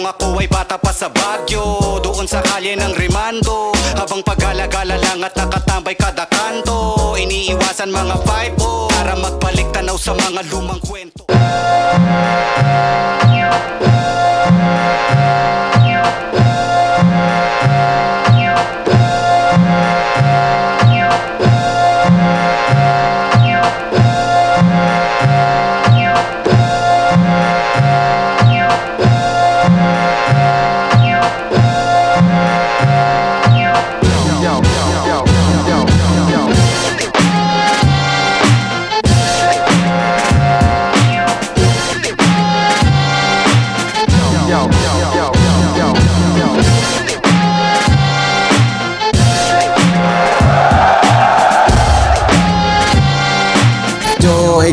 Nung ako ay bata pa sa Baguio, doon sa kalye ng Rimando, habang pag-alagala lang at nakatambay kada kanto, iniiwasan mga 5-0 para magbalik tanaw sa mga lumang kwento.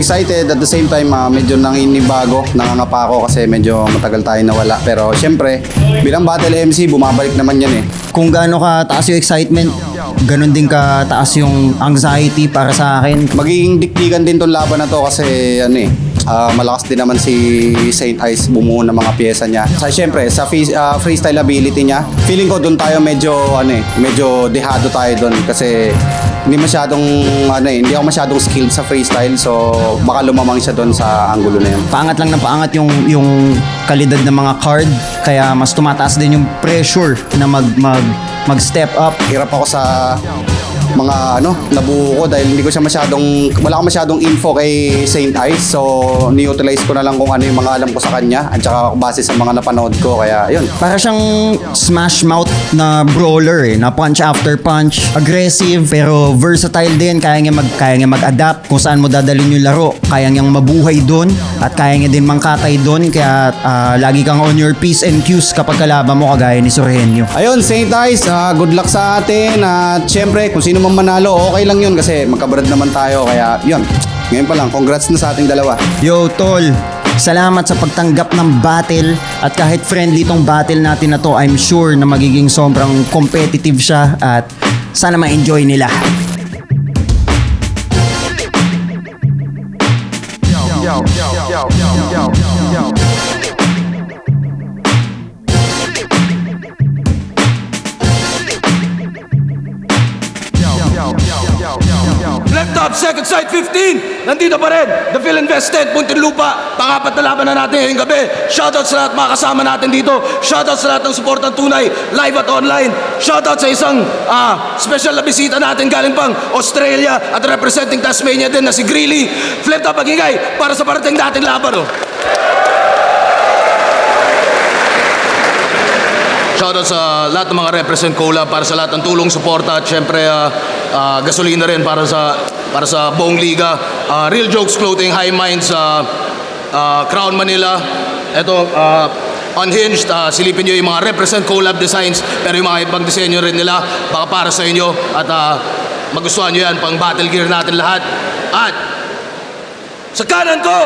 Excited at the same time medyo nanginibago, nangangapa ako kasi medyo matagal tayo nawala, pero syempre bilang battle MC bumabalik naman yan eh. Kung gaano ka taas yung excitement, ganun din ka taas yung anxiety para sa akin. Magiging dikdikan din tong laban na to kasi malakas din naman si Saint Ice bumuo ng mga pyesa niya. Syempre sa freestyle ability niya, feeling ko doon tayo medyo dehado tayo doon kasi hindi ako masyadong skilled sa freestyle, so baka lumamang siya doon sa angulo na yun. Paangat lang ng paangat yung kalidad ng mga card, kaya mas tumataas din yung pressure na mag-step up. Hirap ako sa mga nabuo ko dahil wala akong masyadong info kay Saint Ice, so ni-utilize ko na lang kung ano yung mga alam ko sa kanya at saka base sa mga napanood ko, kaya yun. Para siyang smash mouth na brawler na punch after punch, aggressive pero versatile din, kaya niya mag-adapt kung saan mo dadalhin yung laro, kaya niyang mabuhay doon at kaya niya din mangkatay doon, kaya lagi kang on your P's and Q's kapag kalaban mo kagaya ni Sorhenio. Ayun, Saint Ice, good luck sa atin at syempre kung sino man manalo, okay lang yun kasi magkabarad naman tayo, kaya yun. Ngayon pa lang, congrats na sa ating dalawa. Yo, tol! Salamat sa pagtanggap ng battle at kahit friendly tong battle natin na to, I'm sure na magiging sobrang competitive siya at sana ma-enjoy nila. Left top, second side, 15. Nandito pa rin. The Phil Invested, Muntinlupa. Pangapat na laban na natin ngayong gabi. Shoutout sa lahat mga kasama natin dito. Shoutout sa lahat ng suportang tunay, live at online. Shoutout sa isang special na bisita natin galing pang Australia at representing Tasmania din na si Greeley. Flip top, magingay para sa parating nating laban. Shoutout sa lahat ng mga represent Cola para sa lahat ng tulong, suporta at syempre gasolina rin para sa buong liga. Real Jokes Clothing, High Minds, Crown Manila. Ito, Unhinged, silipin nyo yung mga represent collab designs, pero yung mga ibang disenyo rin nila baka para sa inyo at magustuhan nyo yan, pang battle gear natin lahat. At sa kanan ko,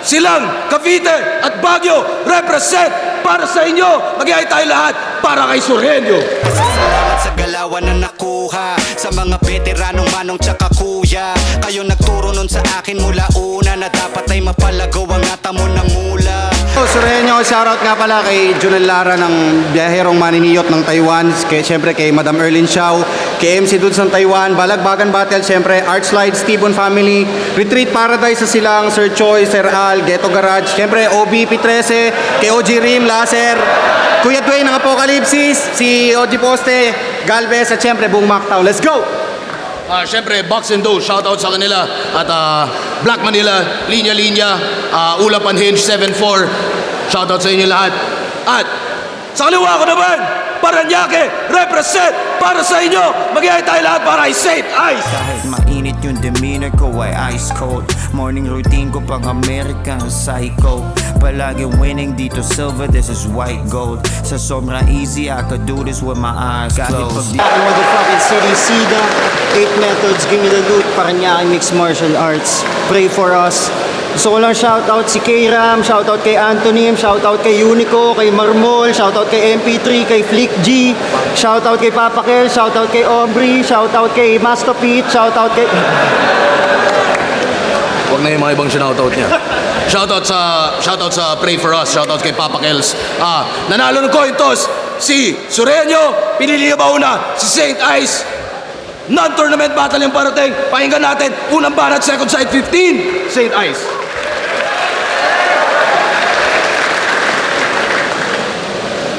silang Cavite at Baguio represent para sa inyo. Mag-iay tayo lahat para kay Sorhenio. Salamat sa galawan na nakuha sa mga veteranong manong tsaka kuya. Kayo nagturo nun sa akin mula una na dapat ay mapalagaw ang atamo ng mula. Sorhenio, shoutout nga pala kay Junel Lara ng biyaherong maniniyot ng Taiwan, syempre kay Madam Erlyn Xiao, kay MC Dudes ng Taiwan, Balagbagan Battle, syempre Archlight, Stephen Family, Retreat Paradise sa Silang, Sir Choi, Sir Al, Ghetto Garage, syempre OBP13, kay OG Rim, Laser, Kuya Dwayne ng Apocalypsis, si OG Poste, Galvez, at syempre buong Mactao. Let's go! Syempre, Box and Dough, shoutout sa kanila. At Black Manila, Linya Linya, Ulap Unhinged 74, shoutout sa inyo lahat. At sa kaliwa ko naman, Paranaque, represent para sa inyo. Mag-iay tayo lahat para ay Saint Ice. Kahit mainit yung demeanor ko ay ice cold. Morning routine ko pang American Psycho. Palagi winning dito silver, this is white gold. Sa sobrang easy, I could do this with my eyes closed. Motherfucking City Sida, 8 methods, give me the loot, Paranaque Mixed Martial Arts. Pray for us. Gusto ko lang shoutout si K-Ram, shoutout kay Antonym, shoutout kay Unico, kay Marmol, shoutout kay MP3, kay Flick G, shoutout kay Papa Kel, shoutout kay Aubrey, shoutout kay Master Pete, shoutout kay... Huwag na yung mga ibang shoutout niya. Shoutout sa Pray For Us. Shoutout kay Papa Kels. Nanalo ng coin toss si Sureño. Pinili niya mauna si St. Ice. Non-tournament battle yung parating. Pakinggan natin. Unang banat, second side 15. St. Ice.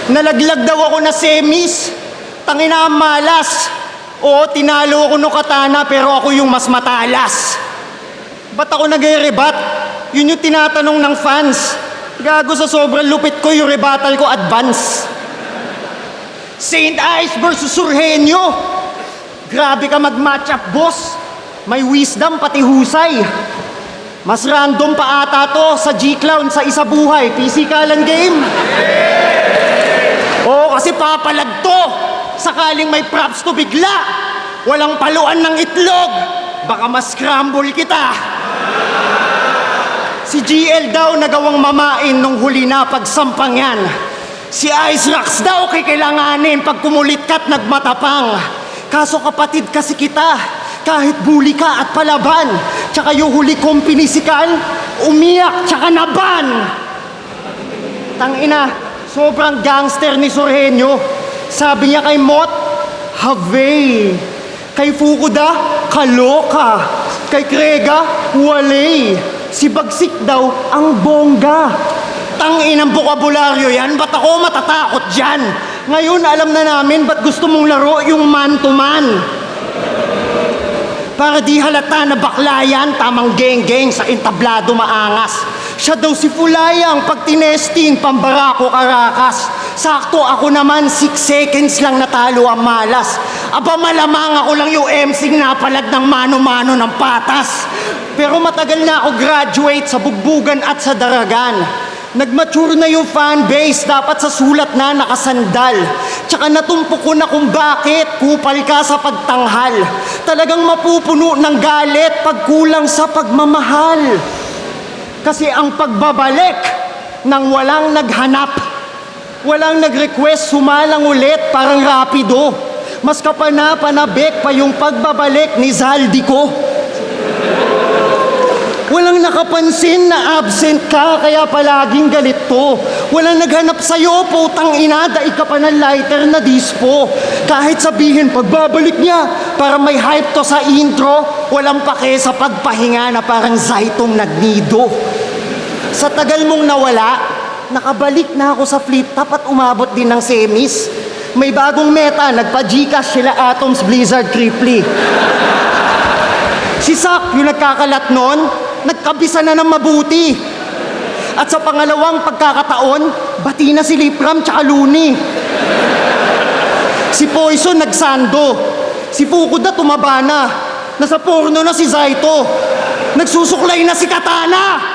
Nalaglag daw ako na semis. Tangina ang malas. Oo, tinalo ako nung katana pero ako yung mas matalas. Ba't ako nag-rebat? Yun yung tinatanong ng fans. Gago, sa sobrang lupit ko, yung rebuttal ko advance. St. Ice versus Surgenio. Grabe ka mag-match up, boss. May wisdom pati husay. Mas random pa ata to sa G-Clown sa isa buhay. Pisikalan game. Oo, kasi papalag to. Sakaling may props to bigla. Walang paluan ng itlog. Baka mas-scramble kita. Si GL daw nagawang mamain nung huli na pagsampang yan. Si Ice Rocks daw kailanganin pag kumulit ka't nagmatapang. Kaso kapatid kasi kita, kahit bully ka at palaban, tsaka yung huli kong pinisikan, umiyak tsaka naban. Tangina, sobrang gangster ni Surgenio. Sabi niya kay Mot, have. Kay Fukuda, kaloka. Kay Krega, wale. Si Bagsik daw, ang bongga. Tanginang bokabularyo yan, ba't ako matatakot dyan? Ngayon, alam na namin ba't gusto mong laro yung man-to-man. Para di halata na bakla yan, tamang geng-geng sa entablado maangas. Siya daw si Fulayang pag tinesting, pambarako karakas. Sakto ako naman, 6 seconds lang natalo ang malas. Aba malamang ako lang yung MC napalag ng mano-mano ng patas. Pero matagal na ako graduate sa bugbugan at sa daragan. Nagmature na yung fanbase, dapat sa sulat na nakasandal. Tsaka natumpok ko na kung bakit kupal ka sa pagtanghal. Talagang mapupuno ng galit pag kulang sa pagmamahal. Kasi ang pagbabalik ng walang naghanap, walang nag-request, sumalang ulit, parang rapido. Mas kapana-panabik pa yung pagbabalik ni Zaldi ko. Walang nakapansin na absent ka, kaya palaging galit to. Walang naghanap sa'yo, putang ina, daig ka pa ng lighter na dispo. Kahit sabihin, pagbabalik niya, para may hype to sa intro, walang pake sa pagpahinga na parang Zaitong nagnido. Sa tagal mong nawala, nakabalik na ako sa flip top at umabot din ng semis. May bagong meta, nagpa-Gcash sila Atoms, Blizzard, Cripply. Si Sak, yung nagkakalat nun, nagkabisa na ng mabuti. At sa pangalawang pagkakataon, bati na si Lipram tsaka Looney. Si Poison nagsando. Si Fukuda tumaba na. Nasa porno na si Zaito. Nagsusuklay na si Katana.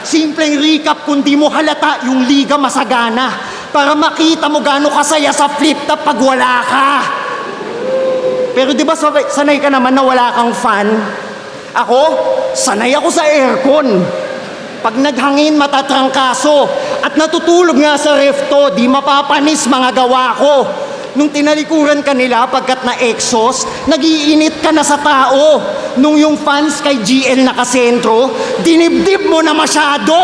Simpleng recap kung di mo halata yung liga masagana. Para makita mo gaano kasaya sa flip top pag wala ka. Pero di ba sanay ka naman na wala kang fan? Ako, sanay ako sa aircon. Pag naghangin, matatrangkaso. At natutulog nga sa ref to, di mapapanis mga gawa ko. Nung tinalikuran ka nila pagkat na exhaust, nag-iinit ka na sa tao. Nung yung fans kay GL nakasentro, dinibdib mo na masyado.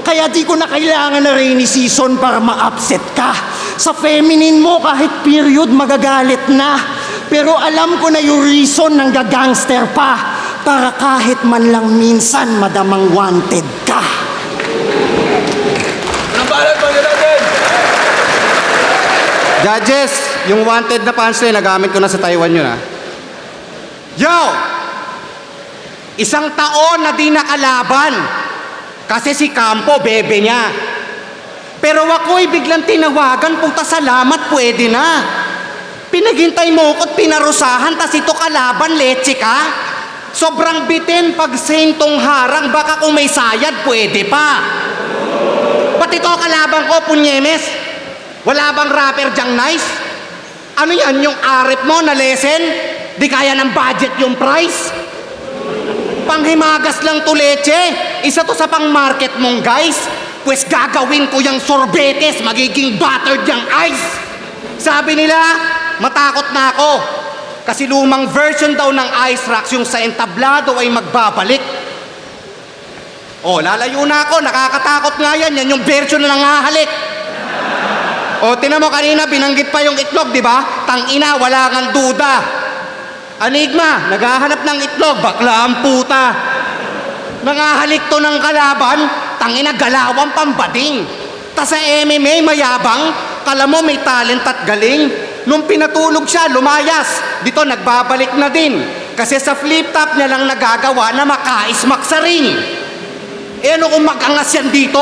Kaya di ko na kailangan na rainy season para ma-upset ka. Sa feminine mo, kahit period, magagalit na. Pero alam ko na yung reason ng gagangster pa. Para kahit man lang minsan, madamang wanted ka. Anong balat mo natin? Judges, yung wanted na punchline, nagamit ko na sa Taiwan yun, ha? Yo! Isang taon na di nakalaban. Kasi si Campo, bebe niya. Pero ako'y biglang tinawagan, puta salamat, pwede na. Pinaghintay mo ko't pinarusahan, tas ito kalaban, leche ka. Sobrang bitin pag sentong harang, baka kung may sayad, pwede pa. Ba't ito kalaban ko, punyemes? Wala bang rapper dyang nice? Ano yan, yung arep mo na lesson? Di kaya ng budget yung price? Panghimagas lang to, leche. Isa to sa pang-market mong guys. Pues gagawin ko yung sorbetes, magiging buttered yung ice. Sabi nila, matakot na ako. Kasi lumang version daw ng Ice Rocks yung sa entablado ay magbabalik. Oh, lalayo na ako, nakakatakot nga yan. Yan yung version na nangahalik. O, tinan mo kanina, binanggit pa yung itlog, di ba? Tangina, wala kang duda. Enigma, naghahanap ng itlog, bakla ang puta. Nangahalik to ng kalaban, tangina, galawang pambading. Ta sa MMA, mayabang, kala mo may talent at galing. Nung pinatulog siya, lumayas. Dito, nagbabalik na din. Kasi sa flip top niya lang nagagawa na makaismak sa ring. Eh ano kung mag-angas yan dito?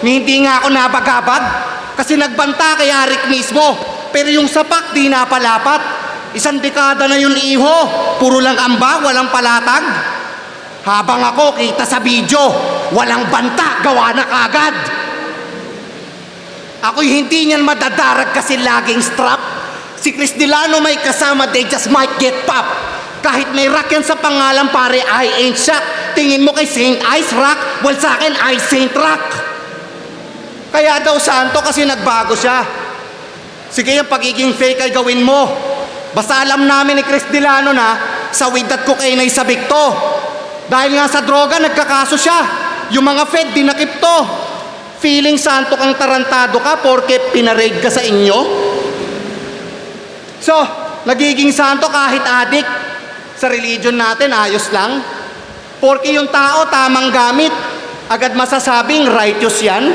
Hindi nga ako nabagabag. Kasi nagbanta kay Arik mismo. Pero yung sapak di napalapat. Isang dekada na yun iho. Puro lang amba, walang palatag. Habang ako kita sa video, walang banta, gawa na kagad. Ako'y hindi niyan madadarag kasi laging strap. Si Chris Delano may kasama, they just might get pop. Kahit may rock yan sa pangalan, pare, I ain't shocked. Tingin mo kay Saint Ice Rock, well sa akin, I Saint Rock. Kaya daw santo kasi nagbago siya. Sige, yung pagiging fake ay gawin mo. Basta alam namin ni Chris Delano na sa weed at cocaine ay sabik to. Dahil nga sa droga, nagkakaso siya. Yung mga Fed, dinakip to. Feeling santo kang tarantado ka porke pinaraid ka sa inyo? So, nagiging santo kahit adik. Sa religion natin, ayos lang. Porke yung tao, tamang gamit. Agad masasabing righteous yan.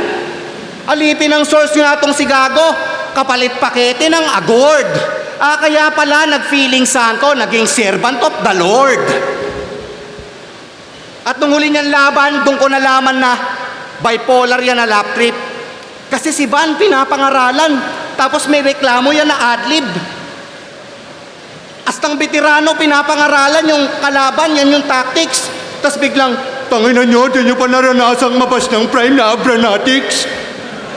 Alipin ang source nga itong si Gago. Kapalit pakete ng agord. Kaya pala nag-feeling santo, naging servant of the Lord. At nung huli niyang laban, doon ko nalaman na bipolar yan na lap trip. Kasi si Van pinapangaralan, tapos may reklamo yan na adlib. Astang veterano pinapangaralan yung kalaban, yan yung tactics. Tapos biglang, tanginan nyo, di nyo pa naranasang mabas ng prime na Abranatics.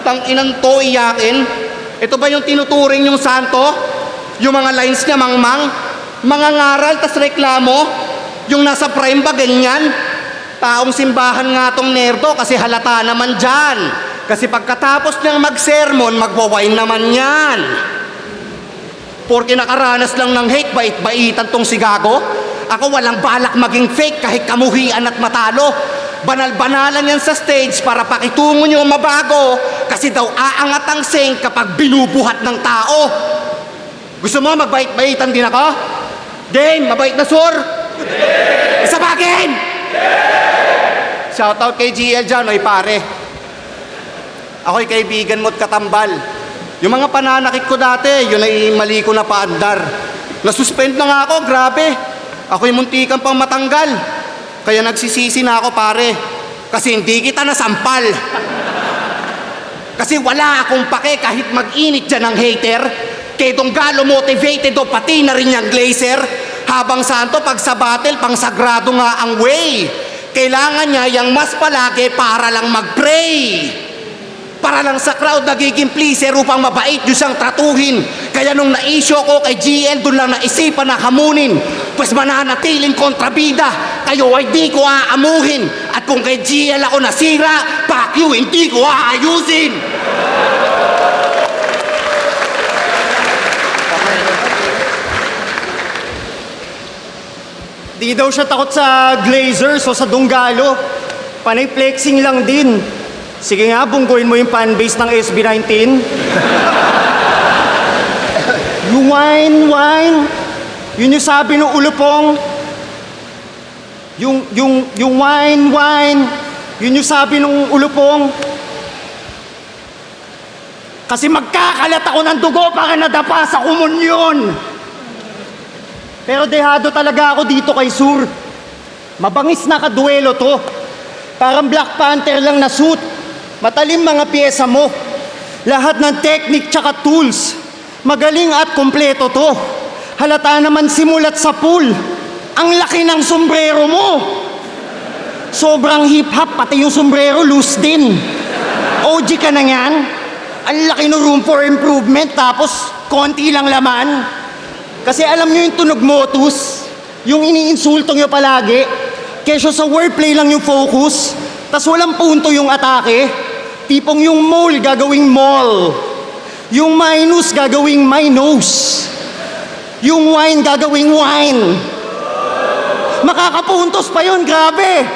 Tanginan to, iyakin. Ito ba yung tinuturing yung santo? Yung mga lines niya, mangmang? Mga ngaral, tas reklamo? Yung nasa prime ba, ganyan? Taong simbahan nga tong nerdo kasi halata naman dyan. Kasi pagkatapos niyang mag-sermon, magwawain naman yan. Porke nakaranas lang ng hate, bait-baitan tong si Gago. Ako walang balak maging fake kahit kamuhian at matalo. Banal-banalan yan sa stage para pakitungo nyo mabago. Kasi daw aangat ang sing kapag binubuhat ng tao. Gusto mo magbait-baitan din ako? Game, mabait na sur? Isa pa, game! Shoutout kay GL dyan, oy pare. Ako'y kaibigan mo't katambal. Yung mga pananakit ko dati, yun ay mali ko na paandar. Nasuspend na nga ako, grabe. Ako'y muntikan pang matanggal. Kaya nagsisisi na ako, pare. Kasi hindi kita nasampal. Kasi wala akong pake kahit mag-init dyan ng hater. Kay Donggalo motivated o pati na rin niyang glazer. Habang santo pag sa battle, pang sagrado nga ang way. Kailangan niya yung mas palagi para lang mag-pray. Para lang sa crowd nagiging pleaser upang mabait yung siyang tratuhin. Kaya nung na-issue ko kay GL, doon lang naisipan na hamunin. Pues mananatiling kontrabida, kayo ay di ko aamuhin. At kung kay GL ako nasira, fuck you, hindi ko aayusin. Di daw siya takot sa Glazers o sa Donggalo. Panay flexing lang din. Sige nga, bungguin mo yung fanbase ng SB19. You wine. Yun yung sabi ng ulupong. Yung wine. Yun yung sabi ng ulupong. Kasi magkakalat ako ng dugo para nadapa sa komunyon. Pero dehado talaga ako dito kay Sur. Mabangis na kaduelo to. Parang Black Panther lang na suit. Matalim mga pyesa mo. Lahat ng technique tsaka tools. Magaling at kompleto to. Halata naman simulat sa pool. Ang laki ng sombrero mo. Sobrang hip-hop, pati yung sombrero loose din. OG ka na yan. Ang laki ng room for improvement, tapos konti lang laman. Kasi alam nyo yung tunog motus, yung iniinsulto nyo palagi, kesyo sa wordplay lang yung focus, tas walang punto yung atake. Tipong yung mole gagawing mall, yung minus gagawing minus, yung wine gagawing wine. Makakapuntos pa yun, grabe.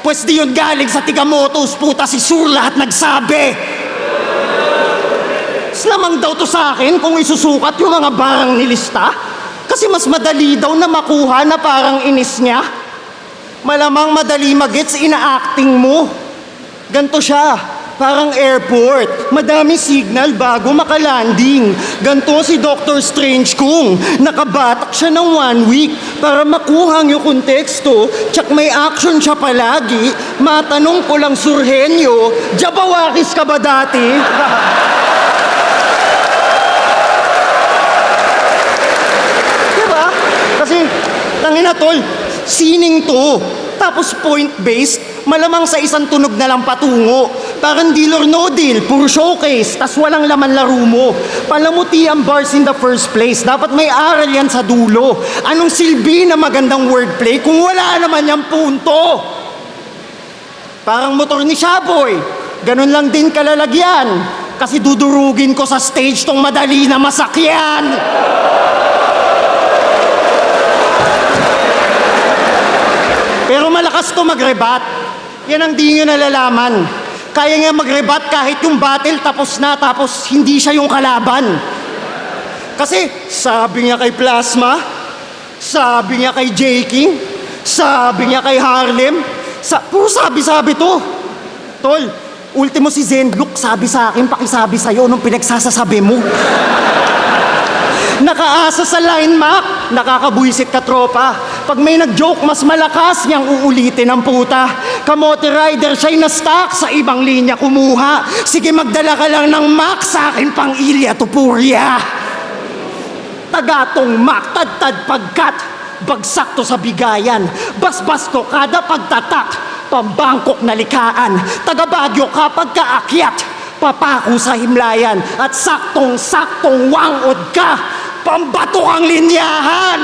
Pwes di yun galing sa tiga-motos, puta si Sur lahat nagsabi. Lamang daw to sa akin kung isusukat yung mga barang nilista. Kasi mas madali daw na makuha na parang inis niya. Malamang madali magets ina-acting mo. Ganto siya, parang airport. Madami signal bago makalanding. Ganto si Dr. Strange kung nakabatak siya ng 1 week para makuha ang yung konteksto. Tsak may action siya palagi. Matanong ko lang, Surhenyo, jabawakis ka ba dati? Kasi, tangina tol, sining to. Tapos point-based, malamang sa isang tunog na lang patungo. Parang deal or no deal, puro showcase, tas walang laman laro mo. Palamuti ang bars in the first place. Dapat may aral yan sa dulo. Anong silbi na magandang wordplay kung wala naman yung punto? Parang motor ni Shaboy. Ganun lang din kalalagyan. Kasi dudurugin ko sa stage tong madali na masakyan. Pero malakas to mag-rebat. Yan ang di nyo nalalaman. Kaya nga mag-rebat kahit yung battle tapos na, tapos hindi siya yung kalaban. Kasi sabi niya kay Plasma, sabi niya kay J. King, sabi niya kay Harlem, puro sabi-sabi to. Tol, ultimo si Zenlook, sabi sa akin, pakisabi sa'yo nung pinagsasasabi mo. Nakaasa sa line map, nakakabuisit ka tropa. Pag may nag-joke, mas malakas niyang uulitin ang puta. Kamote rider siya'y na-stuck, sa ibang linya kumuha. Sige magdala ka lang ng Mac, sa akin pang Ilya Tupuria. Tagatong Mac, tad-tad pagkat, bagsak to sa bigayan. Basbas ko kada pagtatak, pambangkok na likaan. Taga-Bagyo kapag kaakyat, papako sa himlayan. At saktong-saktong wangod ka, pambato ang linyahan.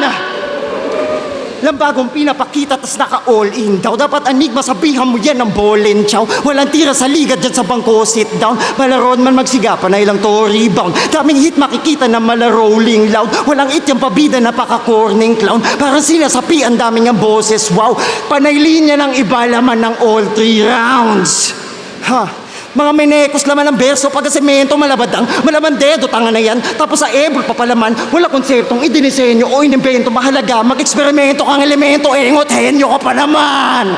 Lambagong pinapakita tas naka-all in daw. Dapat enigma sabihan mo yan ng ballin chow. Walang tira sa liga dyan sa bangko, sit down. Malaron man magsigapan na ilang to rebound. Daming hit makikita na mala-rolling loud. Walang it yung pabida napaka-corning clown. Parang sinasapi ang daming ang boses, wow. Panay linya ng iba laman ng all 3 rounds. Mga menekos laman ng berso, pagkasemento, malabadang, malabandedo, tanga na yan. Tapos sa ebol papalaman, wala konseptong idinisenyo o inimbento, mahalaga, mag-eksperimento kang elemento, engot, henyo ka pa naman.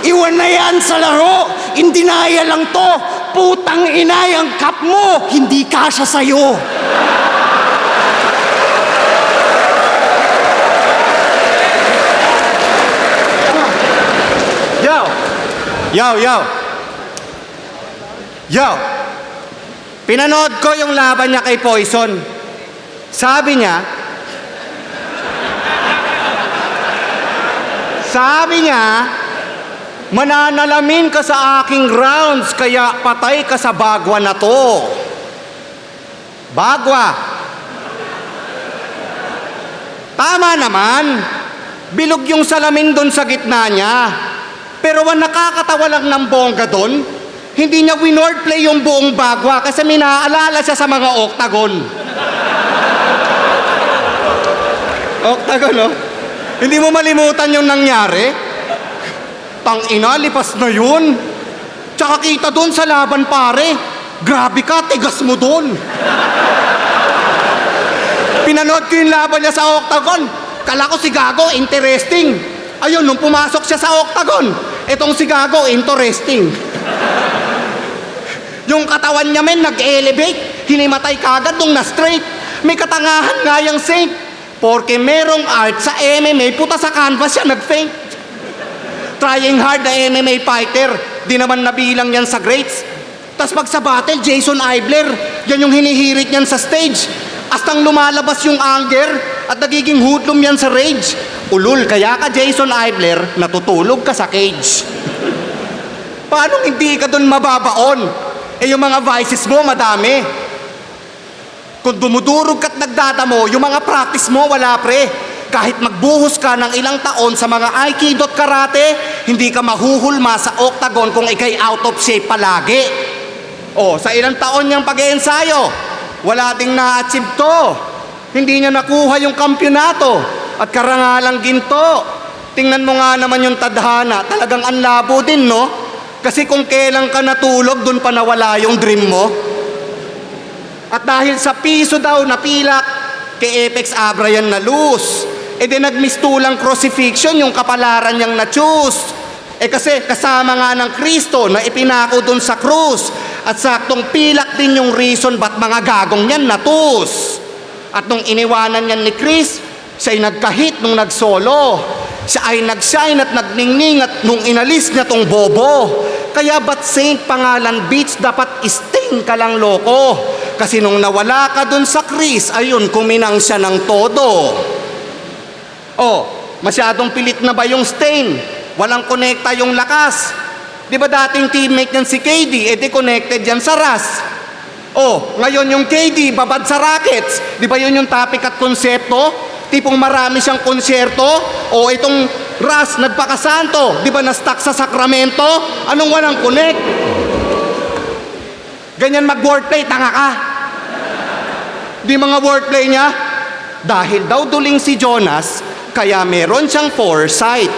Iwan na yan sa laro, indinaya lang to, putang inay ang kap mo, hindi kasya sa'yo. Yo! Pinanood ko yung laban niya kay Poison. Sabi niya, mananalamin ka sa aking rounds, kaya patay ka sa bagwa na to. Bagwa. Tama naman. Bilog yung salamin doon sa gitna niya. Pero ang nakakatawa lang ng bongga doon, hindi niya winordplay yung buong bagwa kasi may naaalala siya sa mga octagon. Octagon, no? Hindi mo malimutan yung nangyari? Tang-ina, lipas na yun. Tsaka kita doon sa laban, pare. Grabe ka, tigas mo doon. Pinanood ko yung laban niya sa octagon. Kala ko si Gago, interesting. Ayun, nung pumasok siya sa octagon, etong si Gago, interesting. Yung katawan niya men, nag-elevate. Hinimatay kagad nung na-straight. May katangahan nga yung Saint. Porque merong art sa MMA, puta sa canvas siya, nag-faint. Trying hard na MMA fighter, di naman nabilang yan sa greats. Tas pag sa battle, Jason Eibler, yan yung hinihirit niyan sa stage. Astang lumalabas yung anger at nagiging hoodlum yan sa rage. Ulul, kaya ka Jason Eibler, natutulog ka sa cage. Paano hindi ka doon mababaon? Eh yung mga vices mo, madami. Kung dumudurog ka't nagdadamo, yung mga practice mo, wala pre. Kahit magbuhos ka ng ilang taon sa mga Aikido at karate, hindi ka mahuhulma sa octagon kung ikay out of shape palagi. O, sa ilang taon niyang pag-iensayo, wala ding na-achieve to. Hindi niya nakuha yung kampyonato at karangalang ginto. tingnan mo nga naman yung tadhana, talagang ang labo din, no? Kasi kung kailan ka natulog, dun pa nawala yung dream mo. At dahil sa piso daw napilak, kay Apex Abra yan na lose. E di nagmistulang crucifixion yung kapalaran niyang na-choose. Kasi kasama nga ng Kristo na ipinako dun sa krus. At saktong pilak din yung reason ba't mga gagong yan natus. At nung iniwanan yan ni Chris, siya'y nagkahit nung nagsolo. Siya ay nagshine at nagningning at nung inalis niya tong bobo. Kaya ba't Saint Pangalan Beach dapat stain ka lang loko? Kasi nung nawala ka dun sa Chris, ayun, kuminang siya ng todo. Oh, masyadong pilit na ba yung stain? Walang konekta yung lakas. Di ba dating teammate niyan si KD, di connected yan sa RAS. Oh, ngayon yung KD, babad sa Rockets. Di ba yun yung topic at konsepto? Tipong marami siyang konsyerto. O itong RAS, nagpakasanto. Di ba na-stuck sa Sacramento? Anong walang connect? Ganyan mag-wordplay, tanga ka. Di mga wordplay niya? Dahil daw duling si Jonas, kaya meron siyang foresight.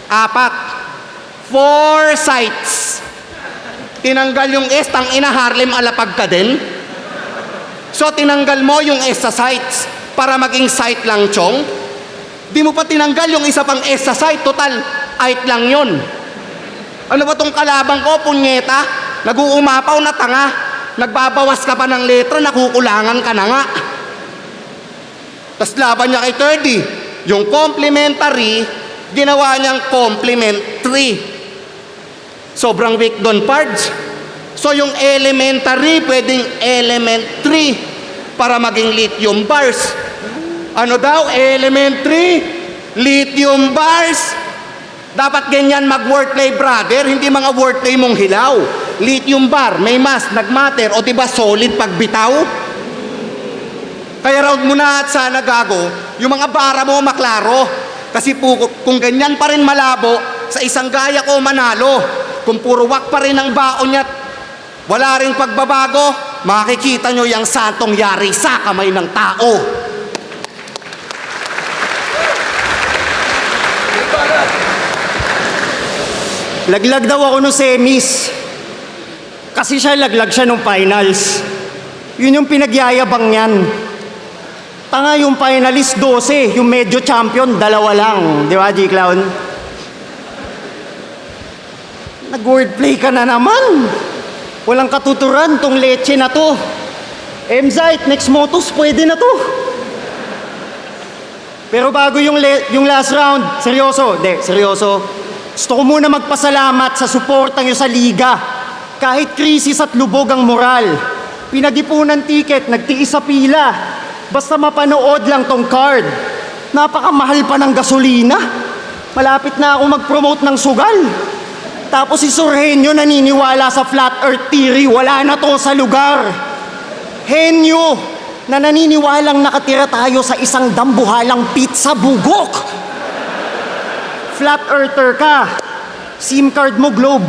4 sights. Tinanggal yung S, tang ina Harlem alapag ka din. So tinanggal mo yung S sa sights para maging sight lang, chong. Di mo pa tinanggal yung isa pang S sa sight, total, height lang yun. Ano ba tong kalabang ko, punyeta? Nag-uumapaw na tanga. Nagbabawas ka pa ng letra, nakukulangan ka na nga. Tas laban niya kay 30, yung complementary, ginawa niyang complementary. Sobrang weak doon, parts. So yung elementary, pwedeng elementary para maging lithium bars. Ano daw? Elementary, lithium bars. Dapat ganyan mag-wordplay, brother, hindi mga wordplay mong hilaw. Lithium bar, may mass, nagmatter, o diba solid pagbitaw? Kaya round mo na at sana gago, yung mga bara mo maklaro. Kasi kung ganyan pa rin malabo, sa isang gaya ko manalo. Kung puro wak pa rin ang baon niya, wala ring pagbabago, makikita nyo yung santong yari sa kamay ng tao. Laglag daw ako nung semis. Kasi laglag siya nung finals. Yun yung pinagyayabang niyan. Tanga yung finalist 12, yung medyo champion, 2 lang. Di ba, G-Clown? Nag-wordplay ka na naman. Walang katuturan tong leche na to. Mzite, next motos, pwede na to. Pero bago yung last round, seryoso. Gusto ko muna magpasalamat sa suportang nyo sa liga. Kahit krisis at lubog ang moral. Pinag-ipunan ticket, nagtiis sa pila. Basta mapanood lang tong card. Napakamahal pa ng gasolina. Malapit na ako mag-promote ng sugal. Tapos si Sorhenyo naniniwala sa flat earth theory. Wala na to sa lugar. Henyo na naniniwalang nakatira tayo sa isang dambuhalang pizza bugok. Flat earther ka. SIM card mo globe.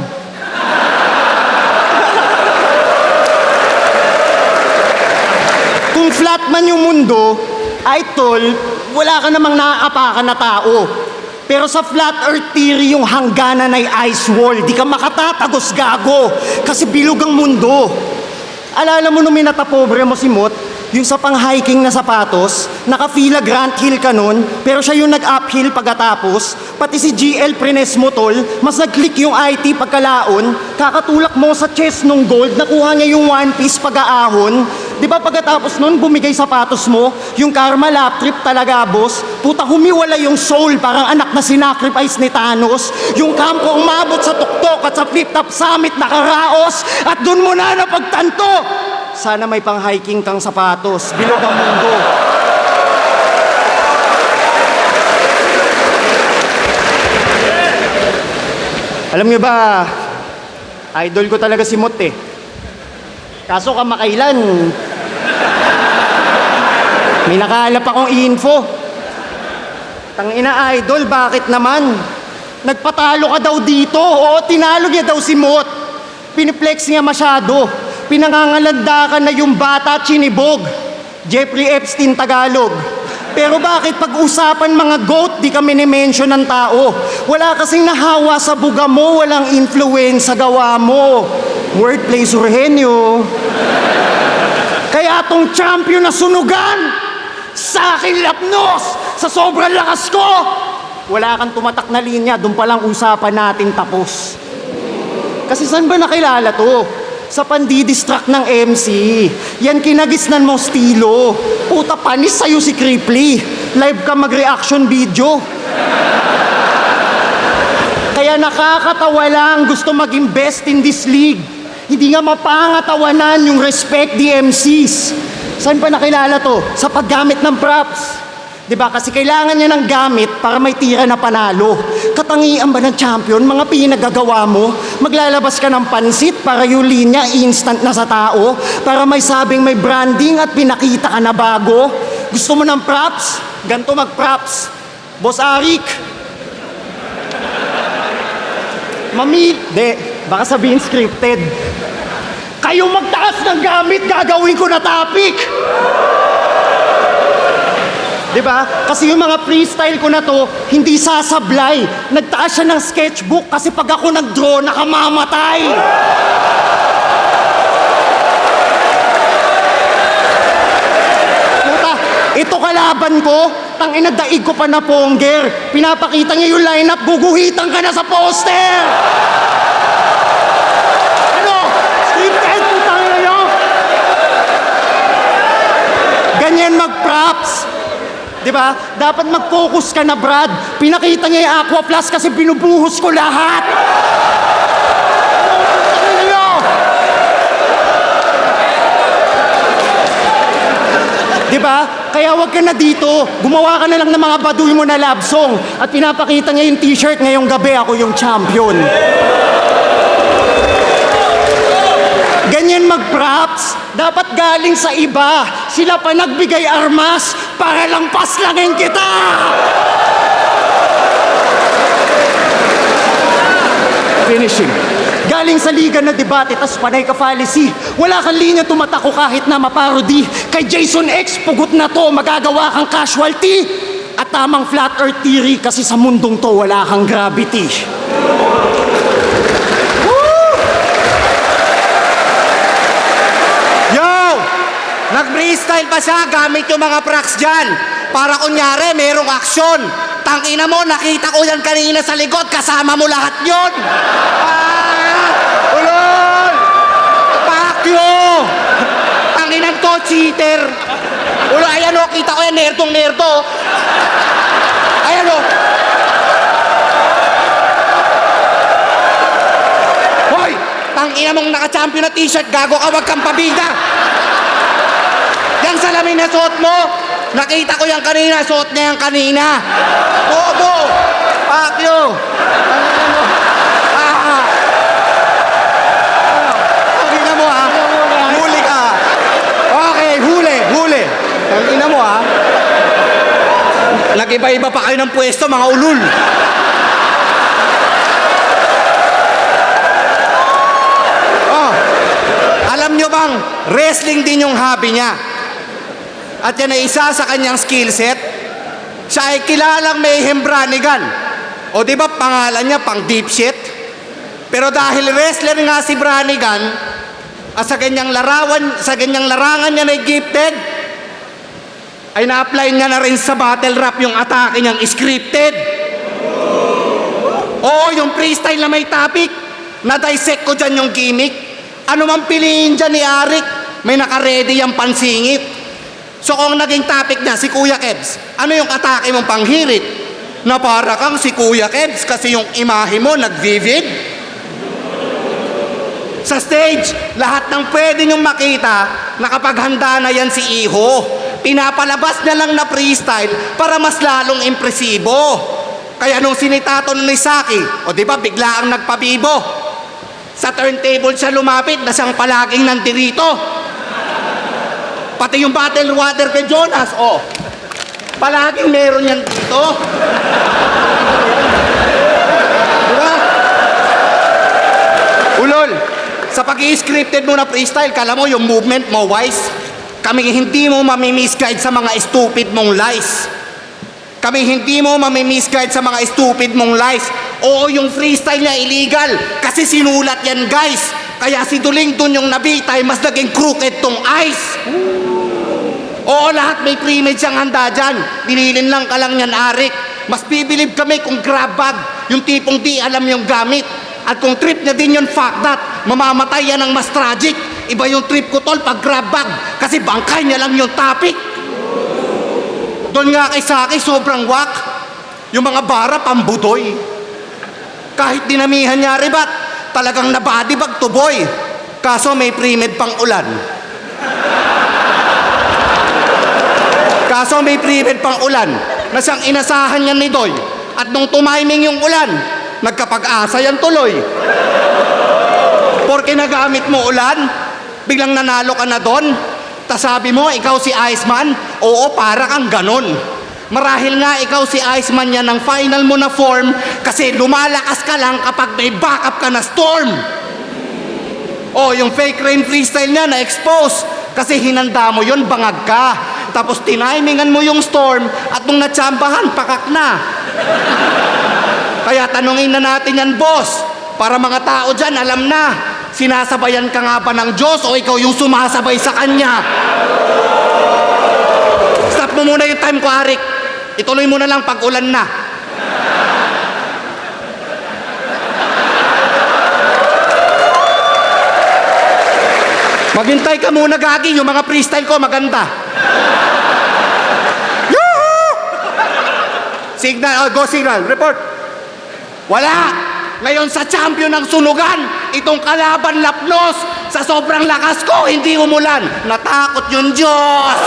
Kung flat man yung mundo, ay tol, wala ka namang naaapakan na tao. Pero sa flat earth theory, yung hangganan ay ice wall. Di ka makatatagos, gago. Kasi bilog ang mundo. Alala mo nung minatapobre mo si Mot, yung sa pang-hiking na sapatos, naka-fila Grant Hill ka nun, pero siya yung nag-uphill pagkatapos, pati si GL Prines mo tol, mas nag-click yung IT pagkalaon, kakatulak mo sa chest nung gold, nakuha niya yung one piece pag-aahon. Di ba pagkatapos nun, bumigay sapatos mo, yung karma lap trip talaga, boss, puta humiwala yung soul, parang anak na sinacrifice ni Thanos, yung kampo umabot sa tuktok at sa flip-top summit nakaraos, at dun mo na napagtanto. Sana may pang-hiking kang sapatos. Bilog ang mundo. Alam niyo ba, idol ko talaga si Mot eh. Kaso kamakailan, may nakaalap akong info. Tangina idol, bakit naman? Nagpatalo ka daw dito. Oo, tinalo niya daw si Mot. Piniplex niya masyado. Pinangangalandakan na yung bata chinibog. Jeffrey Epstein Tagalog. Pero bakit pag-usapan mga GOAT, di kami ni-mention ng tao? Wala kasing nahawa sa buga mo, walang influence sa gawa mo. Wordplay, Surhenyo. Kaya tong champion na sunugan, sa akin lapnos, sa sobrang lakas ko, wala kang tumatak na linya, doon palang usapan natin tapos. Kasi saan ba nakilala to? Sa pandidistract ng MC. Yan kinagisnan mo stilo. Puta panis sa'yo si Cripply. Live ka mag-reaction video. Kaya nakakatawa lang gusto maging best in this league. Hindi nga mapangatawanan yung respect the MCs. Saan pa nakilala to? Sa paggamit ng props. Diba? Kasi kailangan niya ng gamit para may tira na panalo. Katangian ba ng champion, mga pinagagawa mo? Maglalabas ka ng pansit para yung linya instant na sa tao? Para may sabing may branding at pinakita ka na bago? Gusto mo ng props? Ganto mag-props. Boss Arik. Mami, baka sabihin scripted. Kayo magtaas ng gamit, gagawin ko na topic. Diba? Kasi yung mga freestyle ko na to, hindi sasablay. Nagtaas siya ng sketchbook kasi pag ako nag-draw, nakamamatay. Puta, ito kalaban ko, tangina daig ko pa na pongger. Pinapakita niya yung lineup, guguhitan ka na sa poster. Ano? Scripted, putang ina nyo? Ganyan mag-props. Diba? Dapat mag-focus ka na, Brad. Pinakita niya yung Aqua Plus kasi binubuhos ko lahat. Diba? Kaya wag ka na dito. Gumawa ka na lang ng mga baduy mo na love song. At pinapakita niya yung t-shirt ngayong gabi, ako yung champion. Ganyan mag-props, dapat galing sa iba. Sila pa nagbigay armas para lang paslangin kita! Finishing. Galing sa liga na debate, tas panay ka fallacy. Wala kang linya tumatako kahit na maparody. Kay Jason X, pugot na to, magagawa kang casualty. At tamang flat earth theory kasi sa mundong to wala kang gravity. Nag-freestyle pa siya gamit yung mga props dyan. Para kunyari, merong aksyon. Tangina mo, nakita ko yan kanina sa likod. Kasama mo lahat yun. Ulol! Pakyo! Tanginan to, cheater. Ulol, ayan o, kita ko yan, nerdong-nerdo. Ayan o. Hoy! Tangina mong naka-champion na t-shirt, gago ka, wag kang pabida. Yang salamin na suot mo, nakita ko yan kanina, suot niya yan kanina. Bobo! Pakyo! Tangina mo ha? Huli ka. Okay, huli. Tangina mo ha? Nag-iba-iba pa kayo ng pwesto, mga ulul. Oh, alam nyo bang, wrestling din yung hobby niya. At yan ay isa sa kanyang skill set. Siya ay kilalang Mayhem Branigan. O di ba pangalan niya pang deep shit? Pero dahil wrestler nga si Branigan, at sa ganyang larangan niya na gifted, ay na-apply niya na rin sa battle rap yung atake niyang scripted. Oo, yung freestyle na may topic, na-dissect ko dyan yung gimmick. Ano man piliin dyan ni Arik, may naka-ready yung pansingit. So kung naging topic niya si Kuya Kebs, ano yung atake mong panghirit? Na para kang si Kuya Kebs kasi yung imahe mo nag-vivid? Sa stage, lahat ng pwede niyong makita, nakapaghanda na yan si Iho. Pinapalabas niya lang na freestyle para mas lalong impresibo. Kaya nung sinitato ni Saki, o di ba bigla ang nagpabibo. Sa turntable siya lumapit na siyang palaging nandirito. Pati yung battle water kay Jonas, oh. Palaging meron yan dito. Diba? Ulol, sa pag-i-scripted mo na freestyle, kala mo yung movement mo wise. Kami hindi mo mamimisguide sa mga stupid mong lies. Kami hindi mo mamimisguide sa mga stupid mong lies. Oo, yung freestyle niya illegal kasi sinulat yan, guys. Kaya si Duling dun yung nabitay, mas naging crooked tong ice. Oo, lahat may pre-made siyang handa dyan. Binilin lang ka lang yan, Arik. Mas bibilib kami kung grab bag, yung tipong di alam yung gamit. At kung trip niya din yun, fuck that. Mamamatay yan ang mas tragic. Iba yung trip ko, tol, pag grab bag. Kasi bangkay niya lang yung topic. Doon nga kay Saki, sobrang wak. Yung mga bara, pambudoy. Kahit dinamihan niya, ribat, talagang nabody bag to boy. Kaso may pre-med pang ulan. Kaso may pre-med pang ulan na siyang inasahan niya ni Doy. At nung tumiming yung ulan, nagkapag-asa yan tuloy. Porke nagamit mo ulan, biglang nanalo ka na doon. Tas sabi mo, ikaw si Iceman? Oo, para kang ganon. Marahil nga ikaw si Iceman yan ng final mo na form kasi lumalakas ka lang kapag may backup ka na storm. Oh, yung fake rain freestyle niya na-expose kasi hinanda mo yun, bangag ka. Tapos tinimingan mo yung storm at nung natsambahan, pakak na. Kaya tanungin na natin yan, boss, para mga tao dyan alam na, sinasabayan ka nga ba ng Diyos o ikaw yung sumasabay sa Kanya? Stop mo muna yung time ko, Arik. Ituloy mo na lang pag ulan na. Maghintay ka muna, Gagi. Yung mga freestyle ko, maganda. Yoo-hoo! Signal, oh, go signal, report. Wala. Ngayon sa champion ng sunugan, itong kalaban lapnos, sa sobrang lakas ko, hindi umulan. Natakot yung Diyos.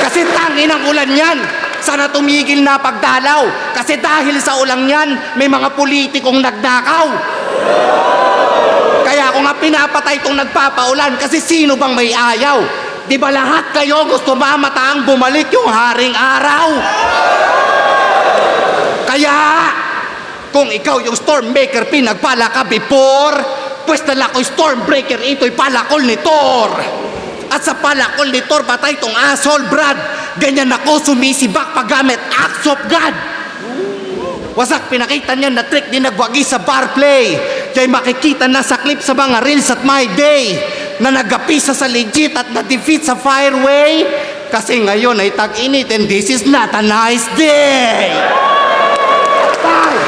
Kasi tangin ang ulan yan. Sana tumigil na pagdalaw. Kasi dahil sa ulang yan, may mga politikong nagnakaw. Kaya ako nga pinapatay itong nagpapaulan kasi sino bang may ayaw? Di ba lahat kayo gusto mamataang bumalik yung haring araw? Kaya, kung ikaw yung stormmaker pinagpala ka before, pues dala ko stormbreaker, ito'y palakol ni Thor. At sa palakol ni Thor, patay tong asshole, Brad. Ganyan ako sumisibak paggamit acts of God. Wasak pinakita niya na trick din nagwagi sa bar play. Kaya makikita na sa clip sa mga reels at my day na nagapisa sa legit at na-defeat sa fireway. Kasi ngayon ay tag-init and this is not a nice day. Bye!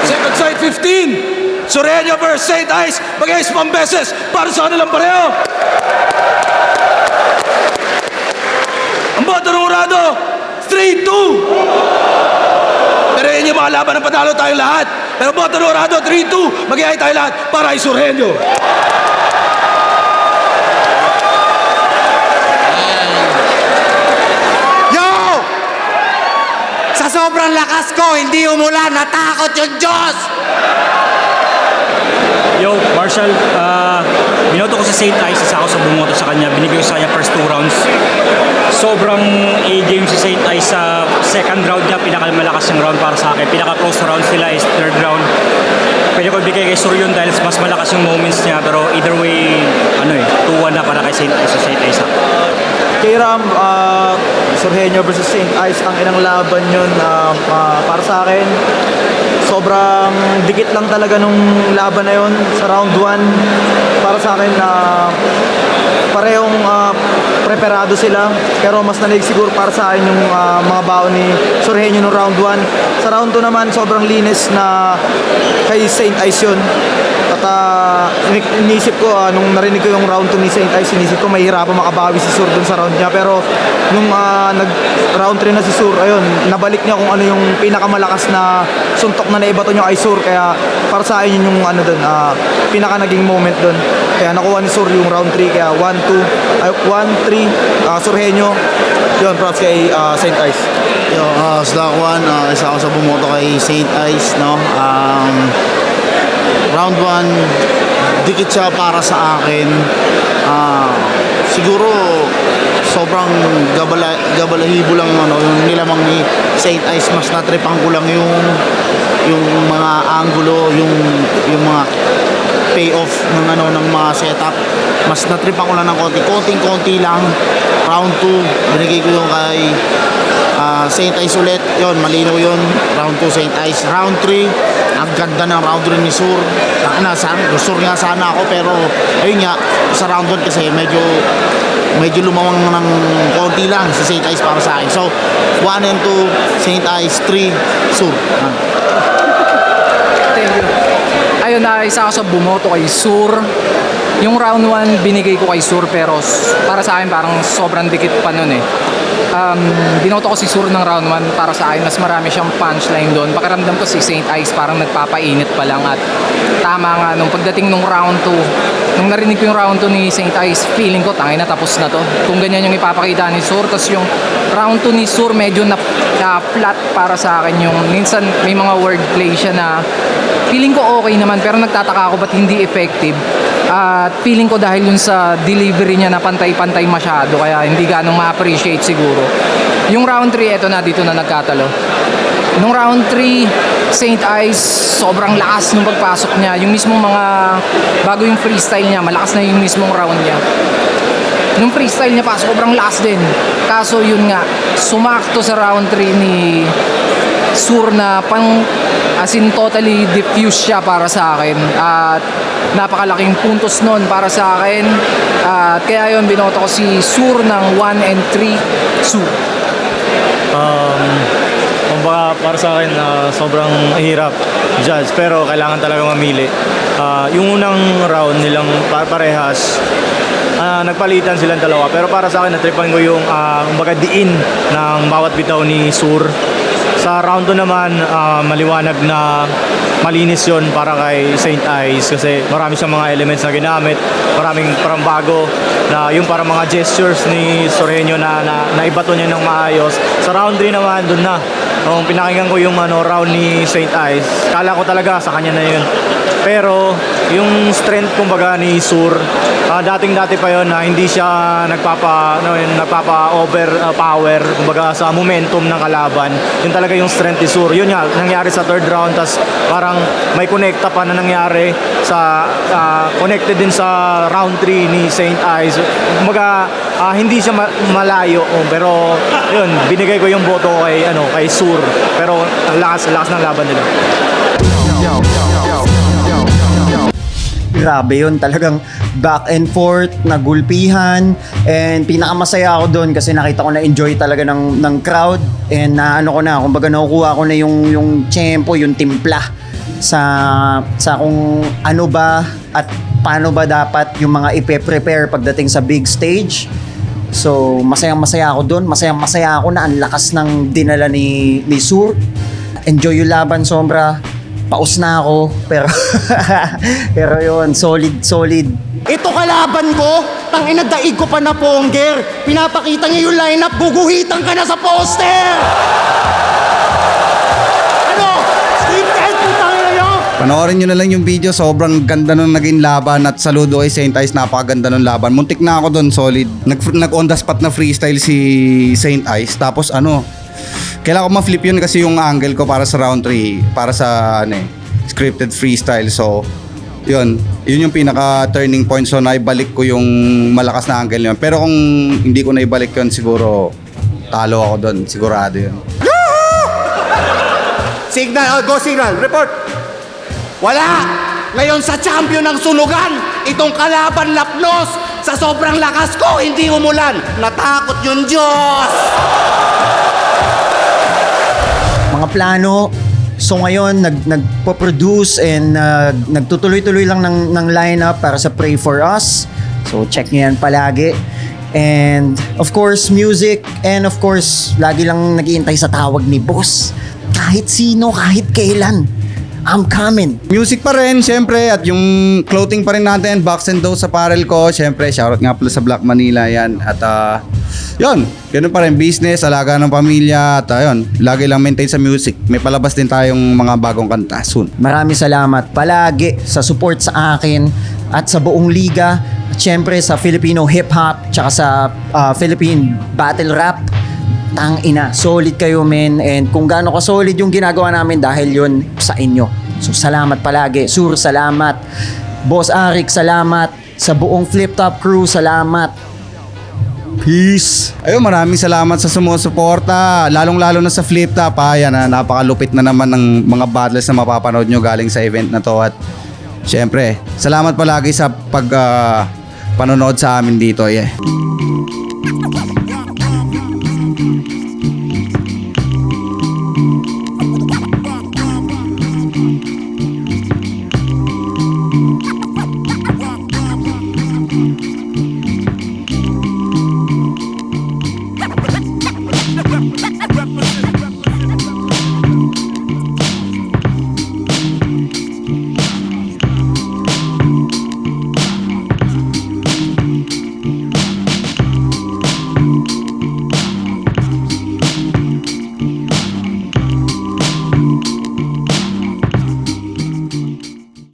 Second side 15. Sureño versus St. Ice. Mag-ice pang beses para sa kanilang pareho. Ang boto ng Urado, 3-2. Pero yun yung mga laban ng panalo tayong lahat. Pero boto ng Urado, 3-2. Mag-iay tayo lahat para kay Sureño. Yo! Sa sobrang lakas ko, hindi umulan, natakot yung Diyos! Yo, Marshall, binoto ko sa St. Ice, isa ako sa bumoto sa kanya. Binigay ko sa kanya first 2 rounds. Sobrang A-game si St. Ice sa second round niya, pinakamalakas yung round para sa akin. Pinaka-close rounds nila is third round. Pwede ko bigay kay Suryon dahil mas malakas yung moments niya. Pero either way, 2-1 na para kay St. Ice. Kay Ram, Surhenyo versus St. Ice, ang inang laban yun para sa akin. Sobrang dikit lang talaga nung laban na yun sa round 1. Para sa akin, parehong preparado sila. Pero mas nalig siguro para sa akin yung mga baon ni Surhenyo nung round 1. Sa round 2 naman, sobrang linis na kay St. Ice yun. At inisip ko, nung narinig ko yung round 2 ni St. Ice, inisip ko mahirapan makabawi si Sur dun sa round niya. Pero nung nag-round 3 na si Sur, ayun, nabalik niya kung ano yung pinakamalakas na suntok na naibato niya kay Sur. Kaya para sa akin yun yung pinaka naging moment dun. Kaya nakuha ni Sur yung round 3. Kaya 1-3, Surhenyo. Yun, props kay St. Ice. Yo, Slack 1, isa ako sa bumoto kay St. Ice, no? Round 1, dikit siya para sa akin. Siguro sobrang gabalahibo lang yung nilamang ni St. Ice. Mas natripan ko lang yung mga angulo, yung mga payoff ng mga setup. Mas natripan ko lang ng konti lang. Round 2 binigay ko yung kay St. Ice ulit. Yon, malinaw yon. Round 2 St. Ice. Round 3, ang ganda ng round 3 ni Sur. Sur nga sana ako, pero ayun nga, sa round 1 kasi medyo lumawang ng konti lang si St. Ice para sa akin. So 1 and 2 St. Ice, 3 Sur. Thank you. Ayun, isa ako sa bumoto kay Sur. Yung round 1 binigay ko kay Sur, pero para sa akin parang sobrang dikit pa nun eh. Binoto ko si Sur ng round 1 para sa akin, mas marami siyang punchline doon. Pakiramdam ko si St. Ice parang nagpapainit pa lang, at tama nga nung pagdating nung round 2, nung narinig ko yung round 2 ni St. Ice, feeling ko tangina tapos na to. Kung ganyan yung ipapakita ni Sur, tas yung round 2 ni Sur medyo na flat para sa akin. Yung minsan may mga wordplay siya na feeling ko okay naman, pero nagtataka ako ba't hindi effective. At feeling ko dahil yun sa delivery niya na pantay-pantay masyado, kaya hindi ganong ma-appreciate siguro. Yung round 3, eto na, dito na nagkatalo. Nung round 3, St. Ice, sobrang lakas nung pagpasok niya. Yung mismong mga, bago yung freestyle niya, malakas na yung mismong round niya. Nung freestyle niya pa, sobrang lakas din. Kaso yun nga, sumakto sa round 3 ni Sur na as in totally diffuse siya para sa akin, at napakalaking puntos nun para sa akin, at kaya yun binoto ko si Sur ng 1 and 3 Sur. Kumbaga para sa akin, sobrang hirap judge, pero kailangan talaga mamili. Yung unang round nilang parehas, nagpalitan silang dalawa, pero para sa akin natripan ko yung kumbaga diin ng bawat bitaw ni Sur. Sa round 2 naman, maliwanag na malinis yon para kay St. Ice, kasi marami siyang mga elements na ginamit, maraming parang bago na yung parang mga gestures ni Sorhenyo na naibato niya ng maayos. Sa round 3 naman, dun na kung pinakinggan ko yung round ni St. Ice, kala ko talaga sa kanya na yun. Pero yung strength kumbaga ni Sur, dating-dati pa yon na hindi siya nagpapa-overpower kumbaga sa momentum ng kalaban. Yun talaga yung strength ni Sur. Yun nga, nangyari sa third round, tas parang may connecta pa na nangyari sa connected din sa round 3 ni St. Ice. Kumbaga, hindi siya malayo, pero yun, binigay ko yung boto kay Sur. Pero ang lakas ng laban nila. Grabe yun, talagang back and forth, nagulpihan, and pinakamasaya ako doon kasi nakita ko na enjoy talaga ng crowd, and kumbaga nakukuha ko na yung tempo, yung timpla sa kung ano ba at paano ba dapat yung mga ipe-prepare pagdating sa big stage. So masayang-masaya ako doon, masayang-masaya ako na ang lakas ng dinala ni Sur. Enjoy yung laban, sobra. Paus na ako, pero yun, solid. Ito kalaban ko, tangina daig ko pa na pongger. Pinapakita niya yung lineup, guguhitan ka na sa poster! Ano? Scripted, putang ina nyo! Panoorin nyo na lang yung video, sobrang ganda nung naging laban, at saludo kay St. Ice, napakaganda nung laban. Muntik na ako doon, solid. Nag-on the spot na freestyle si St. Ice, tapos kailangan ko ma-flip yun kasi yung angle ko para sa round 3, para sa scripted freestyle. So, yun yung pinaka turning point. So, naibalik ko yung malakas na angle yun. Pero kung hindi ko naibalik yun, siguro talo ako doon. Sigurado yun. Signal, go signal, report. Wala! Ngayon sa champion ng sunugan, itong kalaban lapnos, sa sobrang lakas ko, hindi umulan. Natakot yung Diyos! Mga plano, so ngayon nagpo-produce and nagtutuloy-tuloy lang ng lineup para sa Pray For Us. So check nyo yan palagi. And of course, music, and of course, lagi lang nag-iintay sa tawag ni boss. Kahit sino, kahit kailan, I'm coming. Music pa rin, syempre, at yung clothing pa rin natin, Box and Dose apparel ko, syempre, shoutout nga pala sa Black Manila yan. At yun, ganun pa rin, business, alaga ng pamilya, at yun, lagi lang maintain sa music. May palabas din tayong mga bagong kanta soon. Maraming salamat palagi sa support sa akin at sa buong liga. At syempre sa Filipino hip-hop, tsaka sa Philippine battle rap, tang ina, solid kayo men. And kung gaano ka solid yung ginagawa namin dahil yun sa inyo. So salamat palagi. Sur, salamat. Boss Arik, salamat. Sa buong Flip Top crew, salamat. Peace. Ayun, maraming salamat sa sumusuporta. Lalong-lalo na sa Flip Top. Yan, napakalupit na naman ng mga battles na mapapanood nyo galing sa event na to. At syempre, salamat palagi sa panonood sa amin dito. Yeah.